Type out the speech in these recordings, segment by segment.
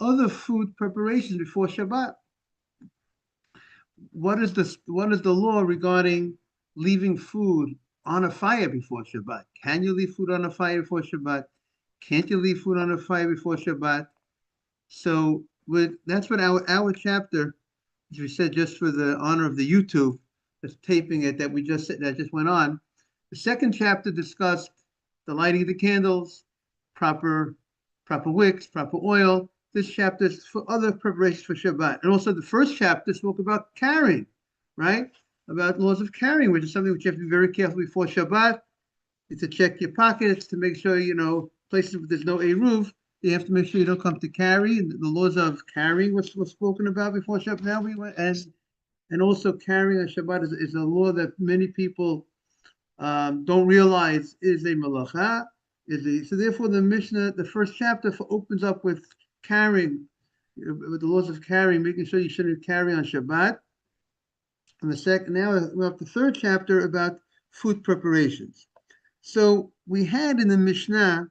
other food preparations before Shabbat. What is the law regarding leaving food on a fire before Shabbat? Can you leave food on a fire before Shabbat? Can't you leave food on a fire before Shabbat? So that's what our chapter, as we said, just for the honor of the YouTube that's taping it that just went on. The second chapter discussed the lighting of the candles, proper wicks, proper oil. This chapter is for other preparations for Shabbat. And also the first chapter spoke about carrying, right? About laws of carrying, which is something which you have to be very careful before Shabbat. You have to check your pockets to make sure, places where there's no eruv, you have to make sure you don't come to carry. And the laws of carrying was spoken about before Shabbat. Now we went, and also carrying on Shabbat is a law that many people don't realize is a malacha. So therefore the Mishnah, the first chapter opens up with carrying, with the laws of carrying, making sure you shouldn't carry on Shabbat. And now we have the third chapter about food preparations. So we had in the Mishnah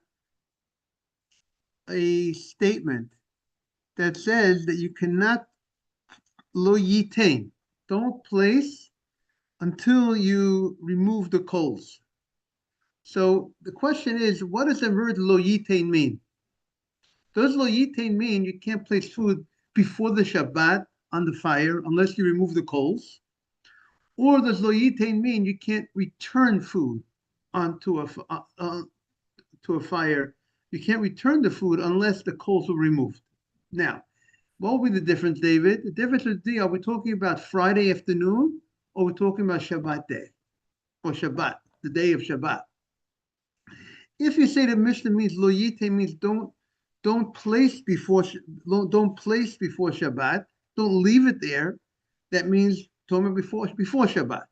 a statement that says that you cannot lo yitain, don't place until you remove the coals. So the question is, what does the word lo yitain mean? Does lo yitain mean you can't place food before the Shabbat on the fire unless you remove the coals? Or does lo yitain mean you can't return food onto a fire? You can't return the food unless the coals are removed. Now, what will be the difference, David? The difference would be, are we talking about Friday afternoon, or we're talking about Shabbat day, or Shabbat, the day of Shabbat? If you say the Mishnah means lo yite, means don't place before Shabbat, don't leave it there. That means talking before Shabbat,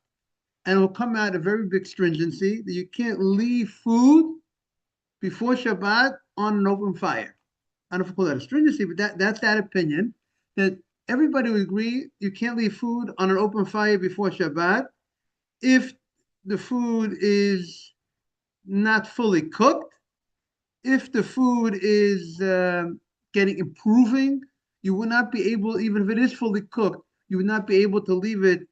and it will come out a very big stringency that you can't leave food before Shabbat on an open fire. I don't know if we call that a stringency, but that's that opinion, that everybody would agree you can't leave food on an open fire before Shabbat if the food is not fully cooked, if the food is improving. You would not be able, even if it is fully cooked, you would not be able to leave it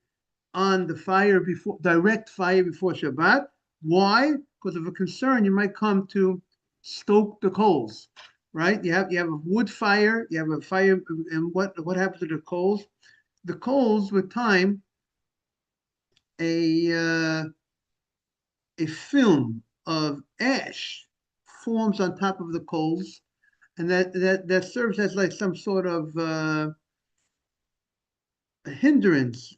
on the fire direct fire before Shabbat. Why? Because of a concern you might come to stoke the coals, right? You have a wood fire, you have a fire, and what happens to the coals? The coals, with time, a film of ash forms on top of the coals, and that serves as like some sort of a hindrance,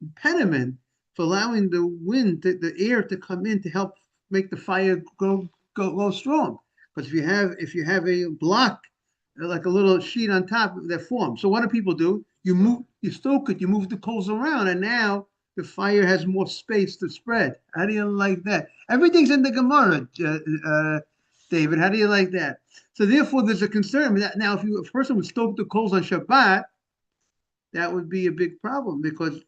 impediment for allowing the air to come in to help make the fire go strong. Because if you have a block, like a little sheet on top of that form. So what do people do? You stoke it, you move the coals around, and now the fire has more space to spread. How do you like that? Everything's in the Gemara, David. How do you like that? So therefore, there's a concern that now if a person would stoke the coals on Shabbat, that would be a big problem, because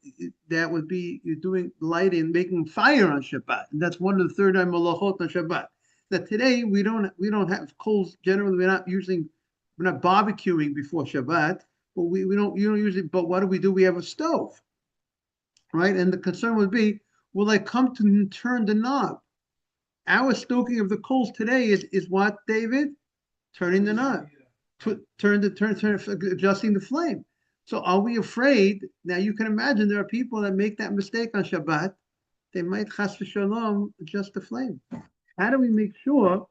that would be you're doing lighting, making fire on Shabbat, and that's one of the third malachot on Shabbat. That today we don't have coals. Generally, we're not barbecuing before Shabbat, but you don't usually. But what do? We have a stove, right? And the concern would be, will I come to turn the knob? Our stoking of the coals today is what, David? Turning the knob, adjusting the flame. So are we afraid? Now you can imagine there are people that make that mistake on Shabbat. They might chas v'shalom adjust the flame. How do we make sure?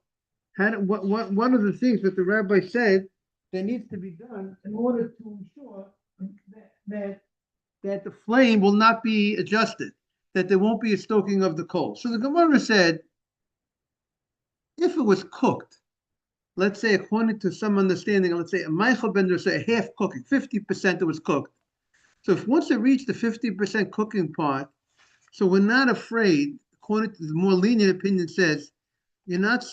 What one of the things that the rabbi said that needs to be done in order to ensure that the flame will not be adjusted, that there won't be a stoking of the coal. So the Gemara said, if it was cooked, let's say according to some understanding, let's say a Michael Bender say a half cooking, 50% it was cooked. So if once it reached the 50% cooking part, so we're not afraid, according to the more lenient opinion says, we're not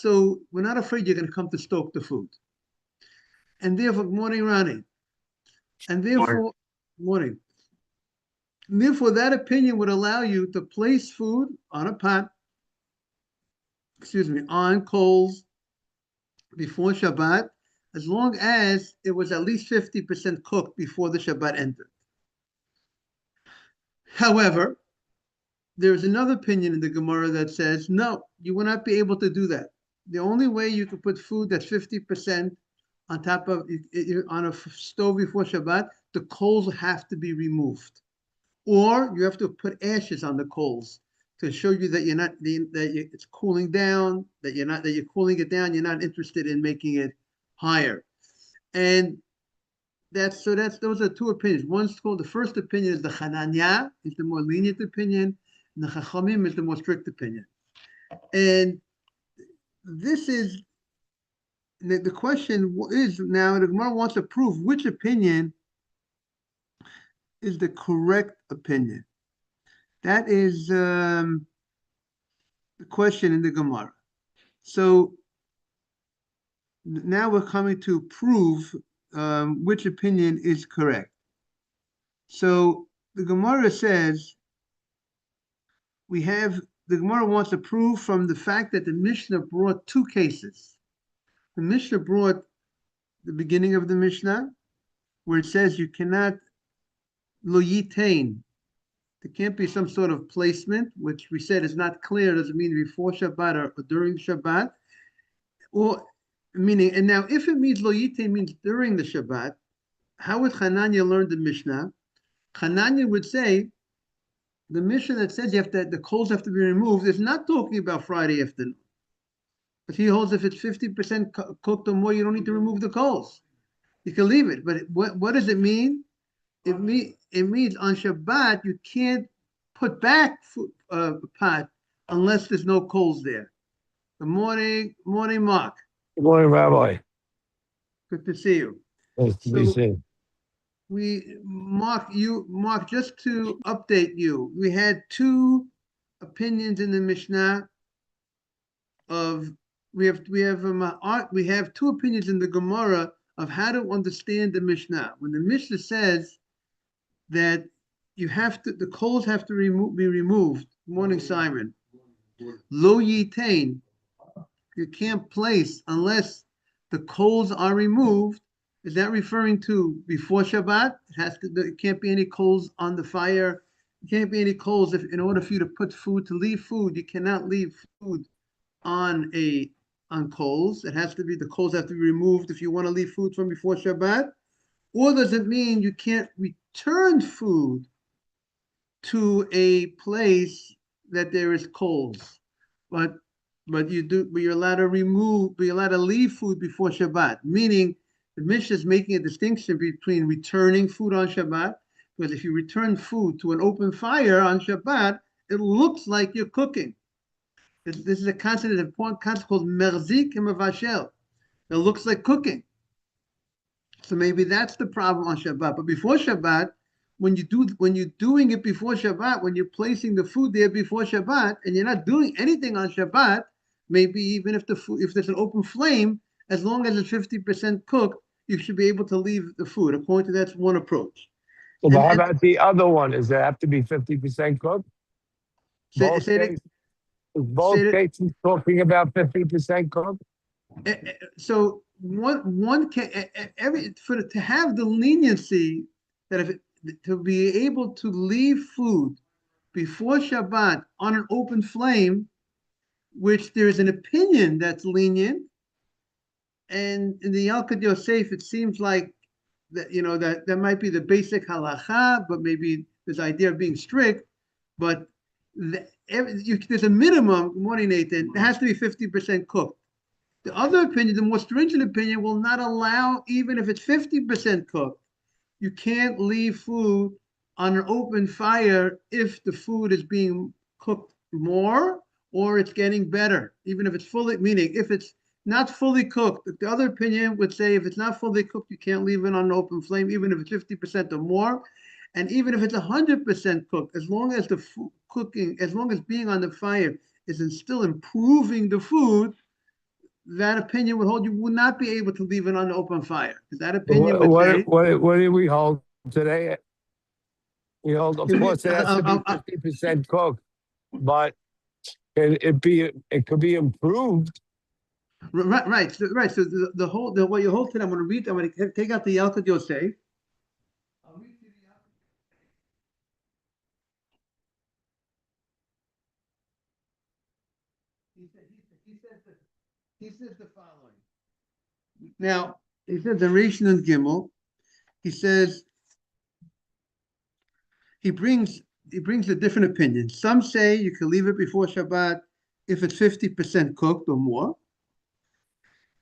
afraid you're going to come to stoke the food. And therefore, morning, Ronnie. And therefore, morning. And therefore, that opinion would allow you to place food on a pot, on coals before Shabbat, as long as it was at least 50% cooked before the Shabbat entered. However, there's another opinion in the Gemara that says, no, you will not be able to do that. The only way you can put food that's 50% on top of, on a stove before Shabbat, the coals have to be removed. Or you have to put ashes on the coals to show you that you're not, it's cooling down, that you're cooling it down, you're not interested in making it higher. And those are two opinions. One's called, the first opinion is the Hananya, is the more lenient opinion, and the Chachamim is the more strict opinion. And this is, the question is now, the Gemara wants to prove which opinion is the correct opinion. That is the question in the Gemara. So now we're coming to prove which opinion is correct. So the Gemara says, the Gemara wants to prove from the fact that the Mishnah brought two cases. The Mishnah brought the beginning of the Mishnah, where it says you cannot lo yitain. There can't be some sort of placement, which we said is not clear. Does it mean before Shabbat or during Shabbat? Or meaning, and now if it means lo yitain means during the Shabbat, how would Hananya learn the Mishnah? Hananya would say, the Mishnah that says the coals have to be removed is not talking about Friday afternoon. But he holds if it's 50% cooked or more, you don't need to remove the coals. You can leave it. But what does it mean? It means on Shabbat, you can't put back a pot unless there's no coals there. Good morning, Mark. Good morning, Rabbi. Good to see you. Nice to be seen. Mark, just to update you, we had two opinions in the Mishnah we have two opinions in the Gemara of how to understand the Mishnah. When the Mishnah says that the coals have to be removed. Good morning, Simon. Lo yitain, you can't place unless the coals are removed. Is that referring to before Shabbat? It can't be any coals on the fire. It can't be any coals in order for you to leave food, you cannot leave food on coals. The coals have to be removed if you want to leave food from before Shabbat. Or does it mean you can't return food to a place that there is coals? But you're allowed to leave food before Shabbat, meaning the Mishnah is making a distinction between returning food on Shabbat, because if you return food to an open fire on Shabbat, it looks like you're cooking. This is an important concept called merzik mevashel. It looks like cooking. So maybe that's the problem on Shabbat. But before Shabbat, when you're doing it before Shabbat, when you're placing the food there before Shabbat, and you're not doing anything on Shabbat, maybe even if there's an open flame, as long as it's 50% cooked, you should be able to leave the food. According to that's one approach. Well, how about the other one? Does it have to be 50% cooked? Both cases talking about 50% cooked? So to have the leniency that to be able to leave food before Shabbat on an open flame, which there is an opinion that's lenient, and in the Yalkut Yosef, it seems like that might be the basic halacha, but maybe this idea of being strict. But there's a minimum. Good morning, Nathan. It has to be 50% cooked. The other opinion, the more stringent opinion, will not allow, even if it's 50% cooked, you can't leave food on an open fire if the food is being cooked more or it's getting better, even if it's fully, meaning if it's not fully cooked. The other opinion would say if it's not fully cooked, you can't leave it on an open flame, even if it's 50% or more. And even if it's 100% cooked, as long as as long as being on the fire is still improving the food, that opinion would hold you would not be able to leave it on the open fire. That opinion would say. What do we hold today? We hold, of course, it has to be 50% cooked, but it could be improved. Right. So the whole what you hold to, I'm going to read. I'm going to take out the Yalkut Yosef. I'll read to you the Yalkut. He says the following. Now he says the Rishon and Gimel. He says he brings a different opinion. Some say you can leave it before Shabbat if it's 50% cooked or more.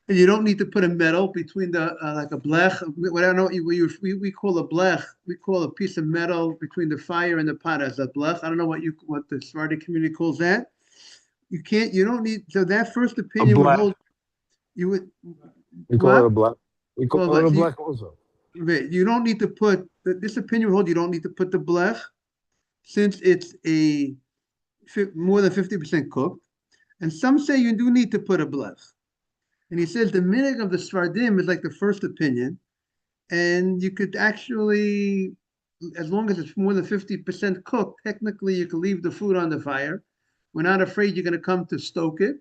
And you don't need to put a metal between the like a blech. What I don't know what we call a blech. We call a piece of metal between the fire and the pot as a blech. I don't know what the Sephardic community calls that. You can't. You don't need. So that first A opinion would black. hold. You would We call it what? a black. We call Well, it a you, black also. you don't need to put this opinion would hold. You don't need to put the blech since it's a more than 50% cooked. And some say you do need to put a blech. And he says the minig of the Sfardim is like the first opinion. And you could actually, as long as it's more than 50% cooked, technically you can leave the food on the fire. We're not afraid you're going to come to stoke it.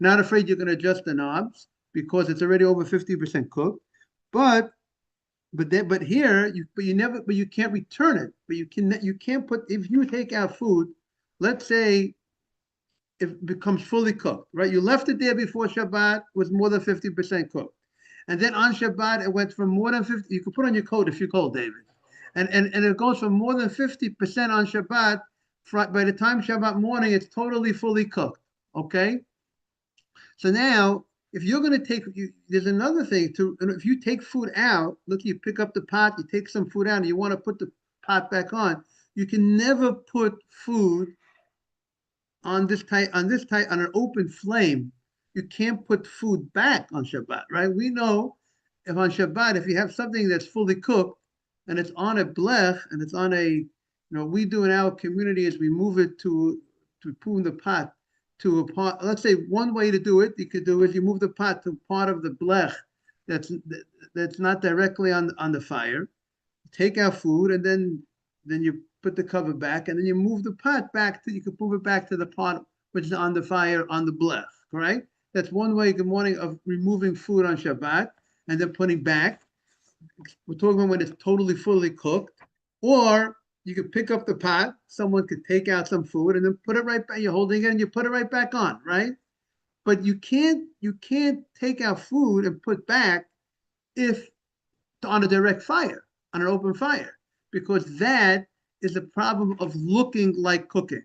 Not afraid you're going to adjust the knobs because it's already over 50% cooked. But here you can't return it. But you can't put if you take out food, let's say it becomes fully cooked, right? You left it there before Shabbat, was more than 50% cooked. And then on Shabbat, it went from more than 50, you can put on your coat if you're cold, David. And it goes from more than 50% on Shabbat. By the time Shabbat morning, it's totally fully cooked, okay? So now, if you're going to there's another thing too. If you take food out, look, you pick up the pot, you take some food out, and you want to put the pot back on, you can never put food on an open flame. You can't put food back on Shabbat, right? We know if on Shabbat, if you have something that's fully cooked and it's on a blech and it's on we do in our community is we move it to put in the pot to a part. Let's say one way to do it, you could do is you move the pot to part of the blech that's not directly on the fire. Take out food and then you put the cover back and then you move the pot back you can move it back to the pot which is on the fire on the blech, correct? That's one way, good morning, of removing food on Shabbat and then putting back. We're talking about when it's totally fully cooked. Or you could pick up the pot, someone could take out some food and then put it right back. You're holding it and you put it right back on, right? But you can't take out food and put back if on a direct fire, on an open fire, because that is a problem of looking like cooking.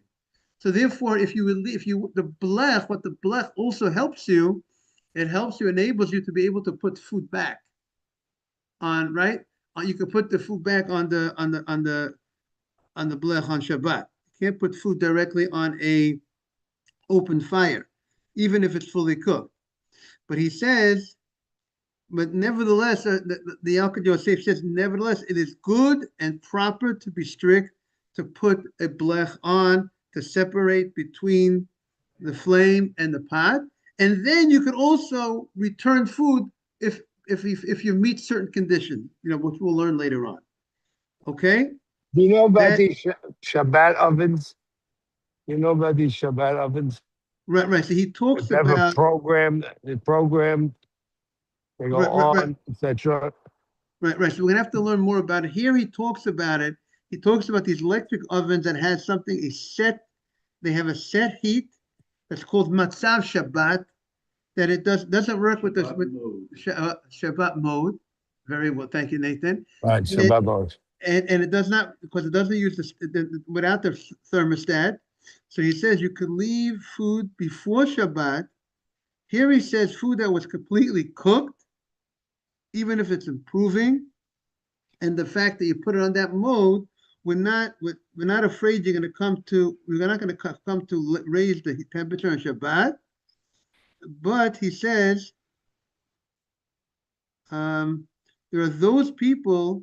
So therefore, if the blech, what the blech also helps you, it helps you, enables you to be able to put food back on, right? You can put the food back on the blech on Shabbat. You can't put food directly on a open fire, even if it's fully cooked. But he says, but nevertheless, the Yalkut Yosef says, nevertheless, it is good and proper to be strict to put a blech on to separate between the flame and the pot. And then you could also return food if you meet certain conditions, which we'll learn later on. Okay? Do you know about That, these Shabbat ovens? You know about these Shabbat ovens? right. So he talks They have a about program. They program. They go right. on, etc. Right. So we're gonna have to learn more about it. Here he talks about it. He talks about these electric ovens that has something, they have a set heat that's called Matzav Shabbat, that it doesn't work with Shabbat mode. Very well, thank you, Nathan. Right, And it, Shabbat ovens. and it does not, because it doesn't use without the thermostat. So he says you could leave food before Shabbat. Here he says food that was completely cooked, even if it's improving, and the fact that you put it on that mode, we're not afraid we're not going to come to raise the temperature on Shabbat. But he says there are those people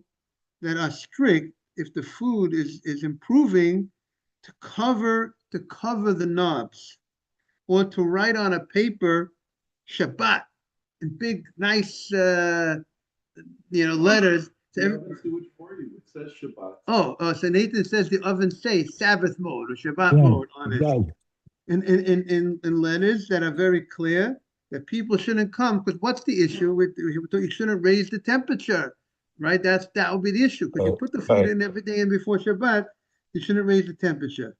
that are strict if the food is improving to cover the knobs or to write on a paper Shabbat in big nice letters. Which for you? It says Shabbat. So Nathan says the oven says Sabbath mode or Shabbat Yeah, mode on it does. in letters that are very clear. that people shouldn't come, because what's the issue with you shouldn't raise the temperature, right? That would be the issue, because you put the food in everything in before Shabbat, you shouldn't raise the temperature.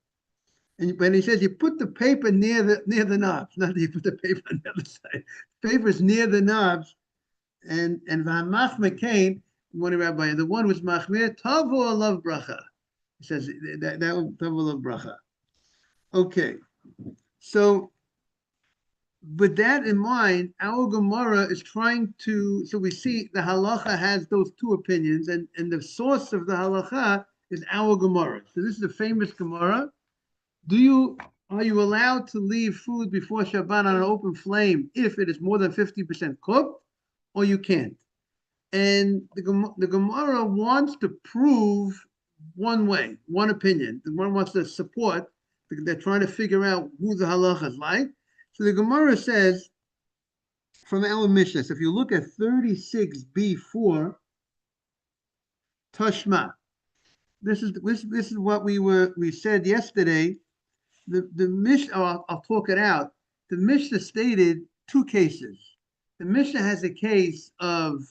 And when he says you put the paper near the knobs, not that you put the paper on the other side. The paper is near the knobs, and V'hamach McCain, one rabbi, the one was machmir tavu alav bracha. He says that was tavu alav bracha. Okay, so with that in mind, our Gemara is trying to. So we see the halacha has those two opinions, and the source of the halacha is our Gemara. So this is a famous Gemara. Are you allowed to leave food before Shabbat on an open flame if it is more than 50% cooked, or you can't? And the Gemara wants to prove one way, one opinion. The Gemara wants to support. They're trying to figure out who the halacha is like. So the Gemara says from our Mishnah. So if you look at 36b4, Tashma. This is what we said yesterday. The Mishnah, I'll talk it out. The Mishnah stated two cases. The Mishnah has a case of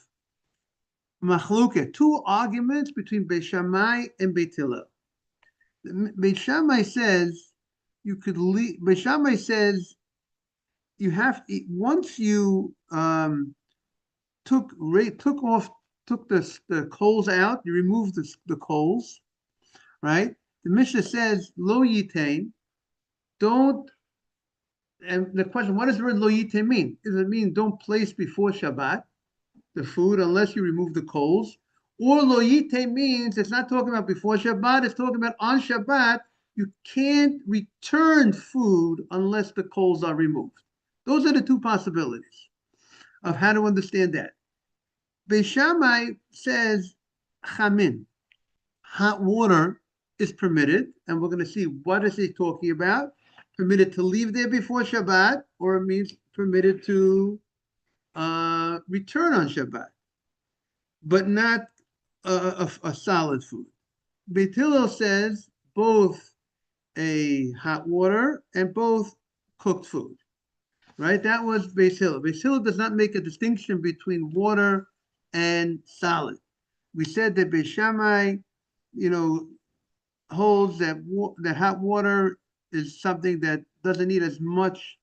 machluket, two arguments between Beis Shammai and Beit Hillel. Beis Shammai says you could leave. Beis Shammai says you have once you took the coals out, you removed the coals, right? The Mishnah says lo yitain. Don't, and the question, what does the word lo yitain mean? Does it mean don't place before Shabbat the food unless you remove the coals? Or lo yitain means it's not talking about before Shabbat, it's talking about on Shabbat, you can't return food unless the coals are removed. Those are the two possibilities of how to understand that. Beis Shammai says chamin, hot water is permitted, and we're going to see what is he talking about. Permitted to leave there before Shabbat, or it means permitted to return on Shabbat, but not a solid food. Beit Hillel says both a hot water and both cooked food, right? That was Beit Hillel. Beit Hillel does not make a distinction between water and solid. We said that Beis Shammai, holds that hot water is something that doesn't need as much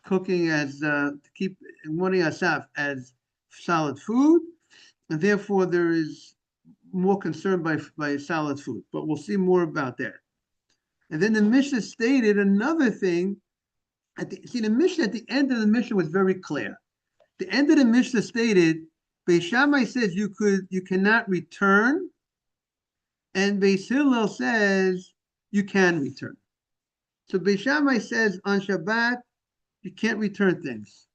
cooking as to keep morning asaf as solid food, and therefore there is more concern by solid food. But we'll see more about that. And then the Mishnah stated another thing. The Mishnah at the end of the Mishnah was very clear. The end of the Mishnah stated, Beis Shammai says you cannot return, and Beis Hillel says you can return. So Beis Shammai says on Shabbat you can't return things.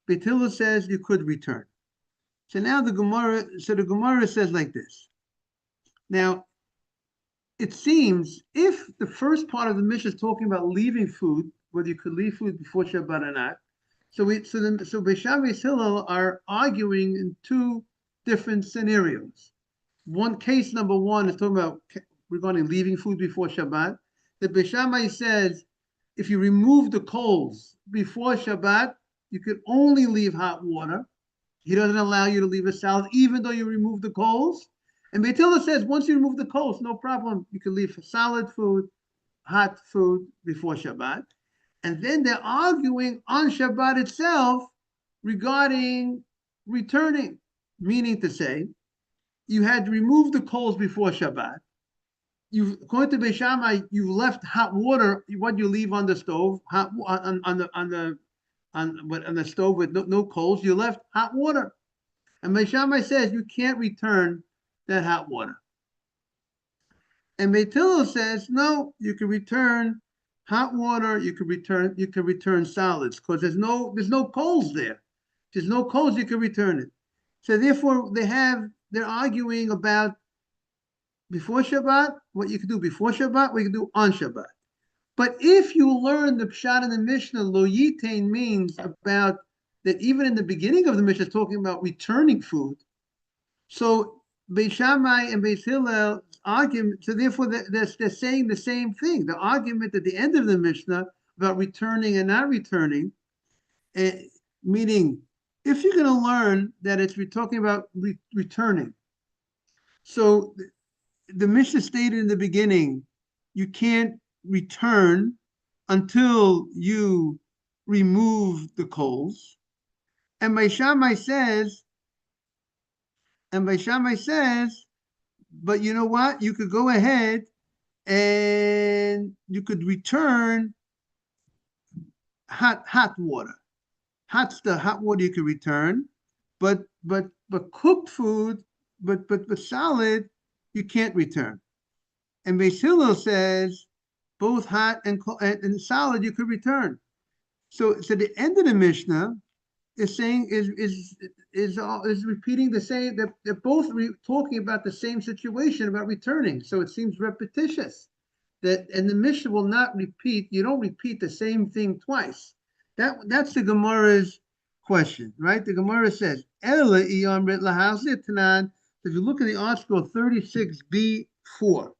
Beit Hillel says you could return. So now the Gemara says like this. Now, it seems if the first part of the Mishnah is talking about leaving food, whether you could leave food before Shabbat or not, so Beis Shammai and Hillel are arguing in two different scenarios. One case number one is talking about regarding leaving food before Shabbat. The Beis Shammai says if you remove the coals before Shabbat, you could only leave hot water. He doesn't allow you to leave a salad, even though you remove the coals. And Beit Hillel says once you remove the coals, no problem. You can leave solid food, hot food before Shabbat. And then they're arguing on Shabbat itself regarding returning, meaning to say, you had removed the coals before Shabbat. According to Beis Shammai, you left hot water. What you leave on the stove, hot on the stove with no coals, you left hot water. And Beis Shammai says you can't return that hot water. And Beit Hillel says no, you can return hot water. You can return solids because there's no coals there. There's no coals. You can return it. So therefore, they're arguing about before Shabbat, what you can do before Shabbat, what you can do on Shabbat. But if you learn the Pshat in the Mishnah, lo yitain means about that even in the beginning of the Mishnah, talking about returning food. So Beis Shammai and Beis Hillel argument, so therefore they're saying the same thing. The argument at the end of the Mishnah about returning and not returning, meaning if you're going to learn that we're talking about returning. So the Mishnah stated in the beginning, you can't return until you remove the coals. And by Shammai says, but you know what? You could go ahead and you could return hot water. Hot water you could return, but cooked food, but solid, you can't return. And Beis Hillel says both hot and solid you could return. So the end of the Mishnah is saying is repeating the same, that they're both talking about the same situation about returning. So it seems repetitious. And the Mishnah will not repeat. You don't repeat the same thing twice. That's the Gemara's question, right? The Gemara says, if you look at the article 36b4,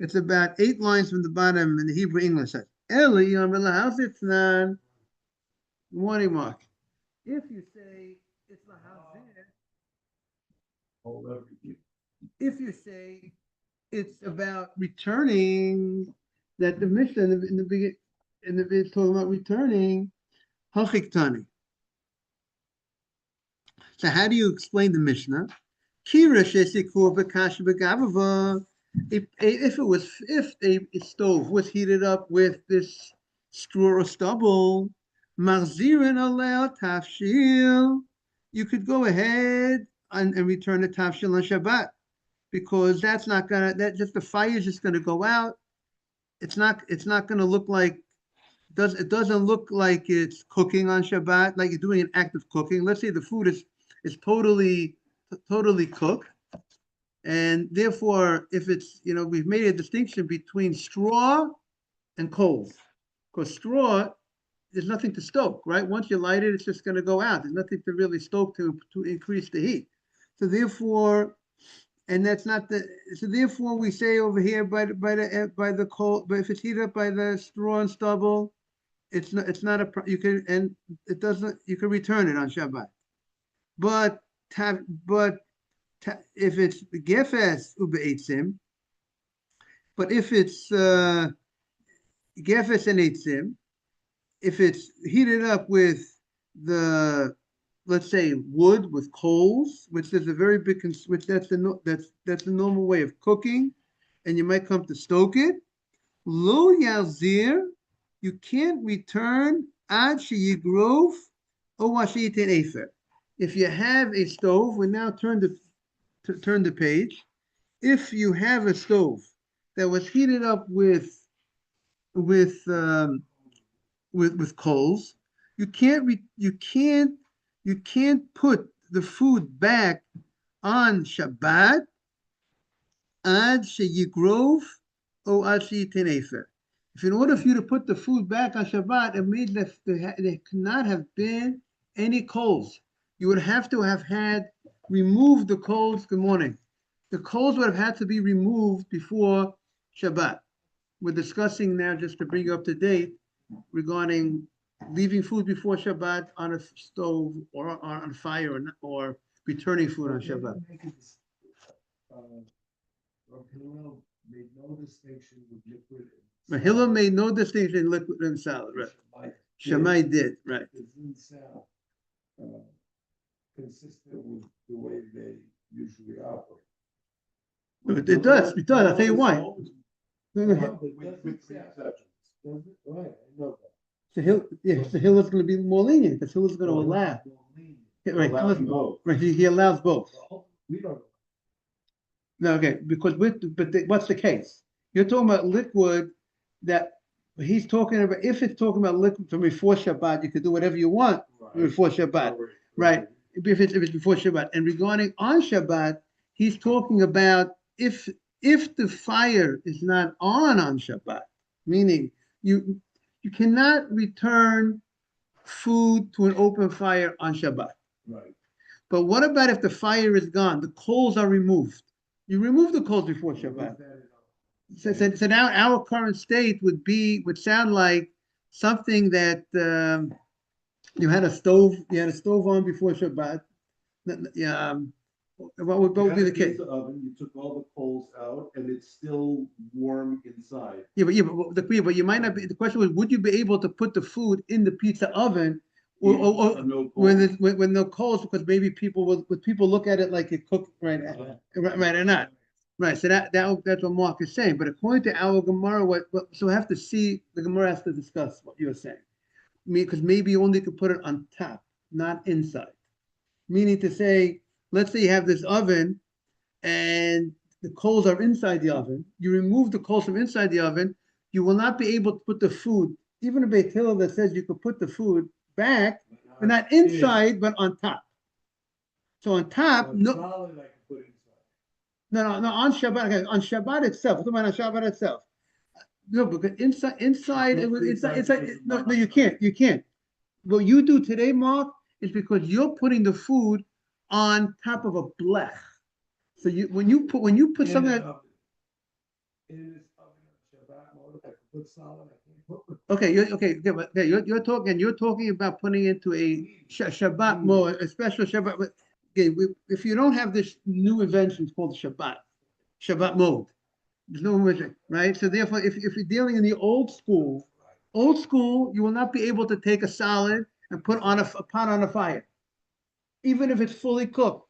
it's about 8 lines from the bottom in the Hebrew English. Says, good morning, Mark. If you say it's lahazir, if you say it's about returning, that the Mishnah in the beginning it's talking about returning, hachiktani. So how do you explain the Mishnah? If a stove was heated up with this straw or stubble, you could go ahead and return the tafshil on Shabbat, because that's not gonna, the fire is just gonna go out. It's not gonna look like, it doesn't look like it's cooking on Shabbat, like you're doing an act of cooking. Let's say the food is totally cooked, and therefore, if it's, we've made a distinction between straw and coals, because straw, there's nothing to stoke, right? Once you light it, it's just going to go out. There's nothing to really stoke to increase the heat. So therefore, and that's not the. So therefore, we say over here by the coal, but if it's heated up by the straw and stubble, it's not a, you can, and it doesn't, you can return it on Shabbat. But if it's gefes ube'etzim, but if it's gefes and eitzim, if it's heated up with the, let's say, wood with coals, which is a very big, which that's the normal way of cooking, and you might come to stoke it. Lo yalzir, you can't return ad sheyigrov o washitin efer. If you have a stove, we now turn the page. If you have a stove that was heated up with coals, you can't put the food back on Shabbat ad sheyigrov o ad sheyitin efer. If in order for you to put the food back on Shabbat, it means that there could not have been any coals. You would have to have had removed the coals. Good morning. The coals would have had to be removed before Shabbat. We're discussing now, just to bring you up to date, regarding leaving food before Shabbat on a stove or on fire, or returning food on Shabbat. Hillel made no distinction in liquid and solid, right? Shammai did, right? Consistent with the way they usually operate. It does. I'll tell you why. With the exceptions. Right, I know that. So Hillel's going to be more lenient, because Hillel's going to allow. Right, he allows both. We don't. No, okay, because what's the case? You're talking about liquid that he's talking about. If it's talking about liquid from before Shabbat, you could do whatever you want before Shabbat, right? If it's before Shabbat. And regarding on Shabbat, he's talking about if the fire is not on Shabbat, meaning you cannot return food to an open fire on Shabbat. Right. But what about if the fire is gone? The coals are removed. You remove the coals before Shabbat. So now our current state would sound like something that You had a stove. You had a stove on before Shabbat. Yeah. What would be the case? The oven, you took all the coals out, and it's still warm inside. But you might not be. The question was, would you be able to put the food in the pizza oven, or No when coals. when no coals? Because maybe people would people look at it like it cooked right, right or not. Right, so that's what Mark is saying. But according to our Gemara, so we have to see the Gemara has to discuss what you're saying. Because maybe you only could put it on top, not inside. Meaning to say, let's say you have this oven and the coals are inside the oven. You remove the coals from inside the oven, you will not be able to put the food, even a Beit Hillel that says you could put the food back, but not inside, but on top. So on top, no, Solid I can put inside. no, on Shabbat, okay, on Shabbat itself. What about on Shabbat itself? No, because inside, no, you can't. What you do today, Mark, is because you're putting the food on top of a blech. So when you put In something this that, oven. In this oven on Shabbat mode, I can put solid, I can't put. okay, you're talking about putting into a Shabbat mode, a special Shabbat. Okay, if you don't have this new invention, it's called Shabbat mode. There's no invention, right? So therefore, if you're dealing in the old school, you will not be able to take a salad and put on a pot on a fire, even if it's fully cooked.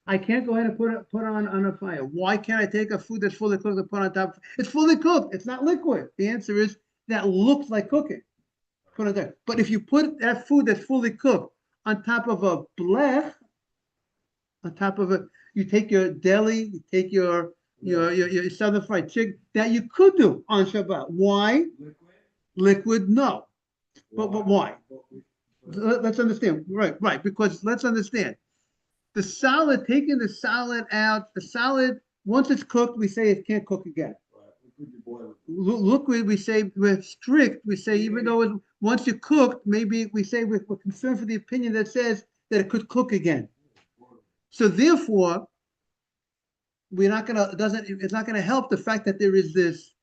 I can't go ahead and put on a fire. Why can't I take a food that's fully cooked and put on top? It's fully cooked. It's not liquid. The answer is that looks like cooking. Put it there. But if you put that food that's fully cooked on top of a blech, on top of it, you take your deli, you take your southern fried chicken that you could do on Shabbat. Why? Liquid, no. But why? Let's understand. Right. Because let's understand. The salad, taking the salad out, the salad, once it's cooked, we say it can't cook again. Liquid, we say we're strict. We say even though it's, once you cooked, maybe we say we're concerned for the opinion that says that it could cook again. So therefore, it's not gonna help the fact that there is this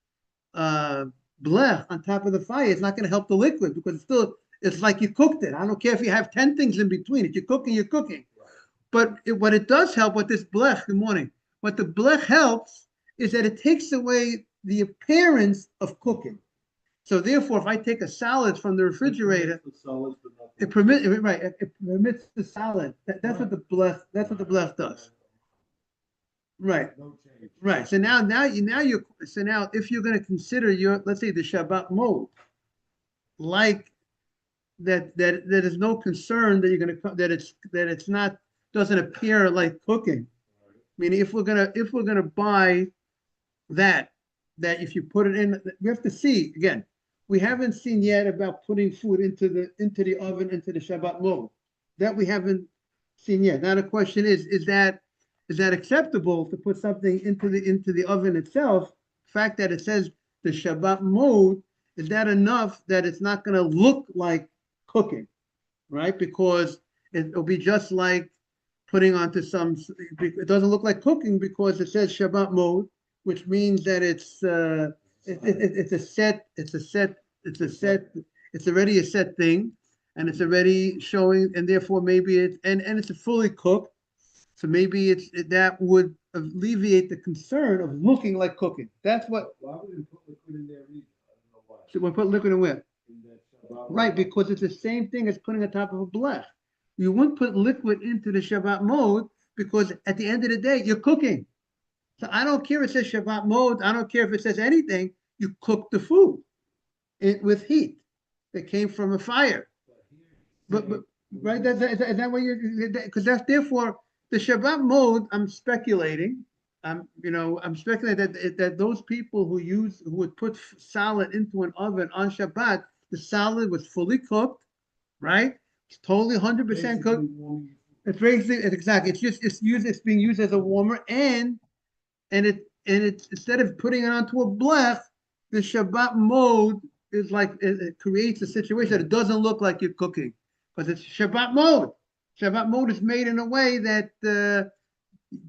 blech on top of the fire. It's not gonna help the liquid because it's like you cooked it. I don't care if you have 10 things in between. If you're cooking, you're cooking. But what it does help with this blech, good morning, what the blech helps is that it takes away the appearance of cooking. So therefore, if I take a salad from the refrigerator, it permits the salad. That's what the blech does. Right. Right. So now if you're going to consider let's say the Shabbat mode, like that is no concern that you're going to that it's not doesn't appear like cooking. Meaning if we're gonna buy that if you put it in, we have to see again. We haven't seen yet about putting food into the oven into the Shabbat mode. That we haven't seen yet. Now the question is that acceptable to put something into the oven itself? The fact that it says the Shabbat mode, is that enough that it's not going to look like cooking, right? Because it'll be just like putting onto it doesn't look like cooking because it says Shabbat mode, which means that it's already a set thing, and it's already showing, and therefore maybe it's fully cooked, so maybe that would alleviate the concern of looking like cooking. That's what. Why would it put liquid in there either? I don't know why. So we put liquid in where? In that Shabbat. Right, because it's the same thing as putting on top of a blech. You wouldn't put liquid into the Shabbat mode because at the end of the day, you're cooking. So I don't care if it says Shabbat mode. I don't care if it says anything. You cook the food with heat that came from a fire. But right, is that what you're? Because that's therefore the Shabbat mode. I'm speculating. I'm speculating that those people who would put salad into an oven on Shabbat, the salad was fully cooked, right? It's totally 100% cooked. It's exactly. It's being used as a warmer, and it's instead of putting it onto a blech, the Shabbat mode is like it creates a situation that it doesn't look like you're cooking because it's Shabbat mode. Shabbat mode is made in a way that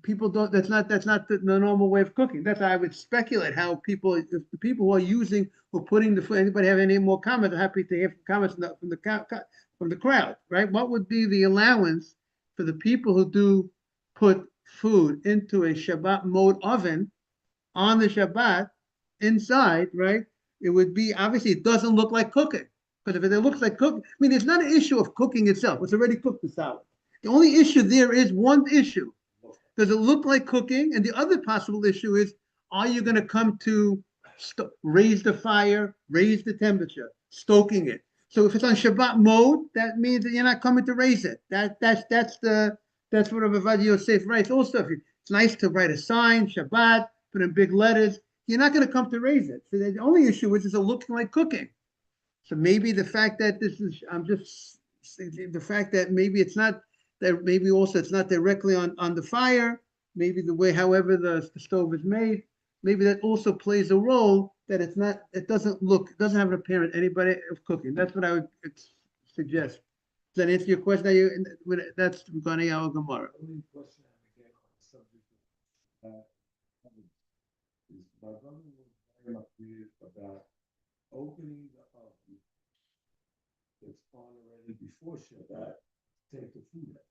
people don't, that's not the normal way of cooking. That's how I would speculate how people, if the people who are using, who are putting the food, anybody have any more comments? I'm happy to hear comments from the crowd, right? What would be the allowance for the people who do put food into a Shabbat mode oven on the Shabbat inside, right? It would be, obviously, it doesn't look like cooking. Because if it looks like cooking, I mean, it's not an issue of cooking itself. It's already cooked, the salad. The only issue there is one issue. Does it look like cooking? And the other possible issue is, are you going to come to raise the fire, raise the temperature, stoking it? So if it's on Shabbat mode, that means that you're not coming to raise it. That's what Avodah Yosef writes. Also, it's nice to write a sign, Shabbat, put in big letters. You're not going to come to raise it. So the only issue is it looking like cooking. So maybe the fact that this is, I'm just the fact that maybe it's not, that maybe also it's not directly on the fire, maybe the way, however the stove is made, maybe that also plays a role, that it's not, it doesn't have an appearance anybody of cooking. That's what I would suggest. Does that answer your question? That's regarding our Gemara. The only question I get on the subject is my brother was very upbeat about opening the oven that's on already before Shabbat, take the food out.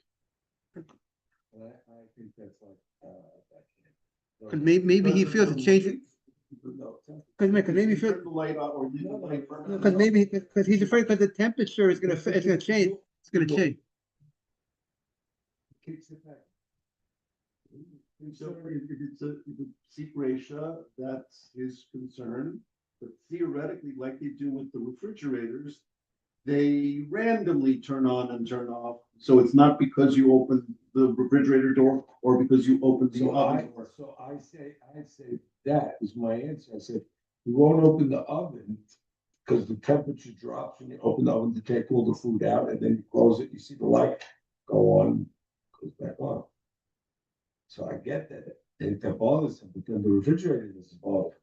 And I think that's like, that can't. Because maybe he feels it changes. Because maybe he feels, Turn the light on or leave the light burn. because maybe, because he's afraid because the temperature is gonna change. It's gonna change. Kicks it back. So if it's a seat ratio, that's his concern. But theoretically, like they do with the refrigerators, they randomly turn on and turn off. So it's not because you open the refrigerator door or because you open the oven door. So I say that is my answer. I said, you won't open the oven because the temperature drops when you open the oven to take all the food out, and then you close it, you see the light go on, goes back on. So I get that it bothers them, but then the refrigerator doesn't bother.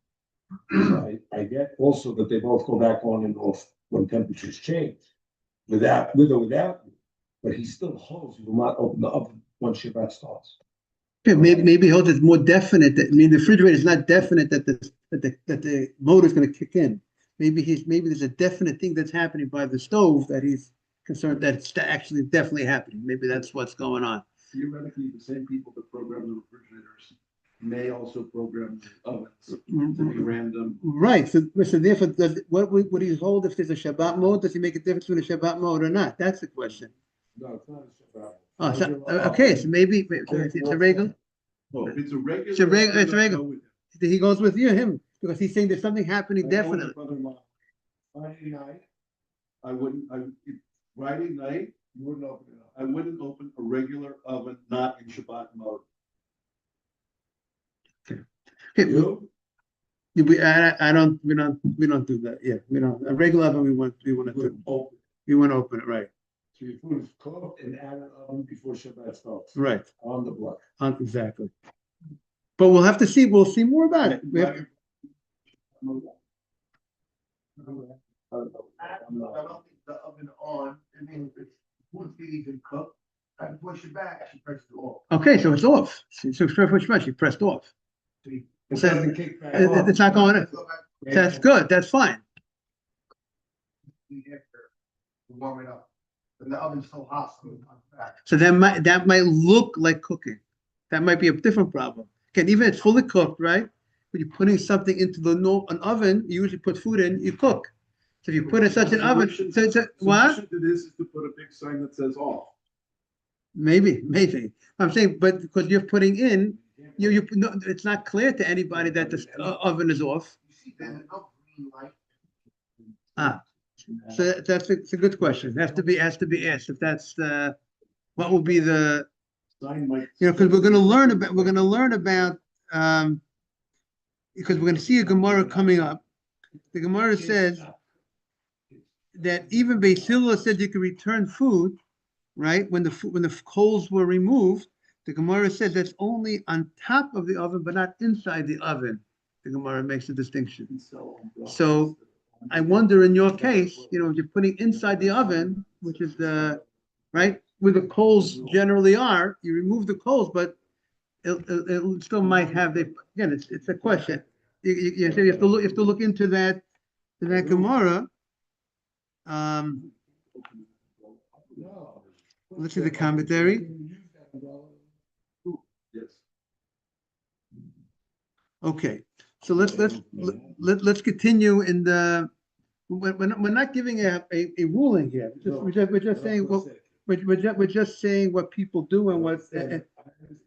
So I get also that they both go back on and off when temperatures change, with or without you. But he still holds, you will not open the oven once Shabbat starts. Yeah, maybe he'll just more definite that, I mean, the refrigerator is not definite that the motor is going to kick in. Maybe there's a definite thing that's happening by the stove that he's concerned that it's actually definitely happening. Maybe that's what's going on. Theoretically, the same people that program the refrigerators may also program the ovens to be random. Right. So therefore, what would he hold if there's a Shabbat mode? Does he make a difference between a Shabbat mode or not? That's the question. No, it's not a Shabbat. Oh, so, okay. So maybe it's a regular. Oh, if it's a regular. It's a regular. It's I'm gonna regular. go with him. He goes with you, him, because he's saying there's something happening I know definitely. his brother-in-law. Friday night, I wouldn't, Friday night, you wouldn't open it up. I wouldn't open a regular oven not in Shabbat mode. Okay, You? we don't do that. Yeah, we don't. A regular oven, we want to do. Open. We want to open it, right? So your food is cooked and out of the oven before Shabbat starts. Right. On the block. Exactly. But we'll have to see. We'll see more about it. We have, I don't I don't think the oven on, I mean, if food's even cooked, I can push it back, she pressed it off. okay, so it's off. So she pressed off. It So doesn't kick back on. it's not going in. That's good. That's fine. After warm it up, and the oven's so hot, so it comes back. So that might look like cooking. That might be a different problem. Again, even if it's fully cooked, right? When you're putting something into an oven, you usually put food in, you cook. So if you put in such an oven, what? Solution to this is to put a big sign that says off. Maybe. I'm saying, but because you're putting in, no, it's not clear to anybody that the oven is off. You see, there's no green light. So it's a good question. It has to be asked if that's what will be the, Sign might. because we're going to learn about because we're going to see a Gemara coming up. The Gemara says that even Beis Hillel said you could return food, right? When the coals were removed, the Gemara says that's only on top of the oven, but not inside the oven. The Gemara makes a distinction. So I wonder in your case, if you're putting inside the oven, which is right where the coals generally are, you remove the coals, but it still might have again, it's a question. You have to look into that Gemara. Let's see the commentary. Yes. Okay, so let's continue in the. We're not giving a ruling here. We're just saying what we're just saying what people do and what. I understand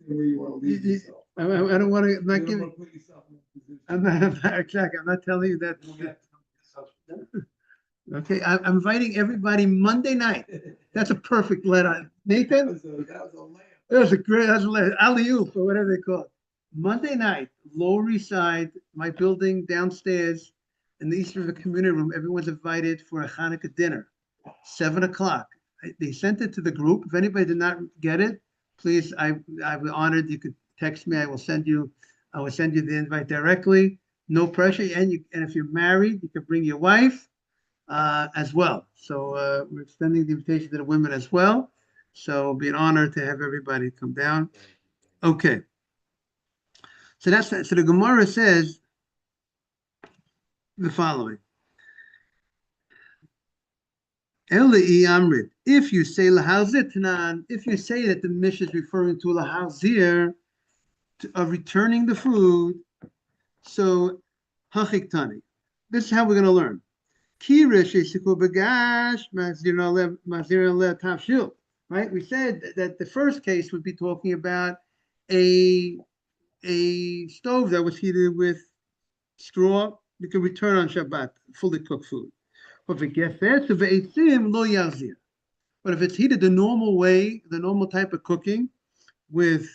where you want to leave yourself. I don't want to. I'm not You don't giving. wanna put yourself in a position. I'm not exactly. I'm not telling you that. Okay, I'm inviting everybody Monday night. That's a perfect letter. Nathan, That was a lamp. that's a alley-oop or whatever they call it. Monday night, Lower East Side, my building downstairs in the East River Community Room. Everyone's invited for a Hanukkah dinner, 7 o'clock. They sent it to the group. If anybody did not get it, please, I'd be honored. You could text me. I will send you the invite directly. No pressure. And if you're married, you can bring your wife as well. So we're extending the invitation to the women as well. So it'll be an honor to have everybody come down. Okay. So the Gemara says the following. If you say lahazitnan, if you say that the Mishnah is referring to lahazir, of returning the food, so hachiktani. This is how we're going to learn. Right? We said that the first case would be talking about a stove that was heated with straw. You can return on Shabbat fully cooked food. But if it's heated the normal way, the normal type of cooking with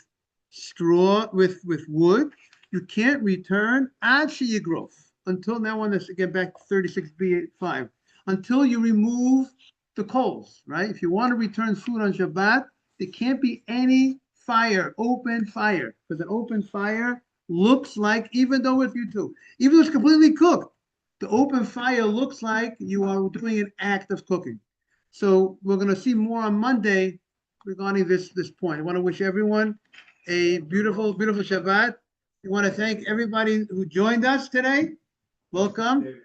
straw, with wood, you can't return ad sheyigrof until now. On this again, back to 36b5, until you remove the coals. Right? If you want to return food on Shabbat, there can't be any open fire, because an open fire looks like, even though it's completely cooked, the open fire looks like you are doing an act of cooking. So we're going to see more on Monday regarding this point. I want to wish everyone a beautiful, beautiful Shabbat. I want to thank everybody who joined us today. Welcome.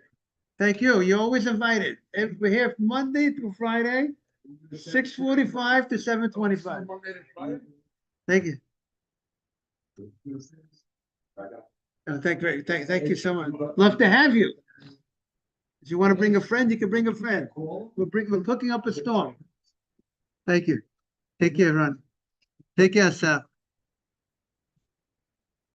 Thank you. You're always invited. We're here Monday through Friday, 6:45 to 7:25. Thank you. Thank you so much. Love to have you. If you want to bring a friend, you can bring a friend. We're cooking up a storm. Thank you. Take care, Ron. Take care, Sal.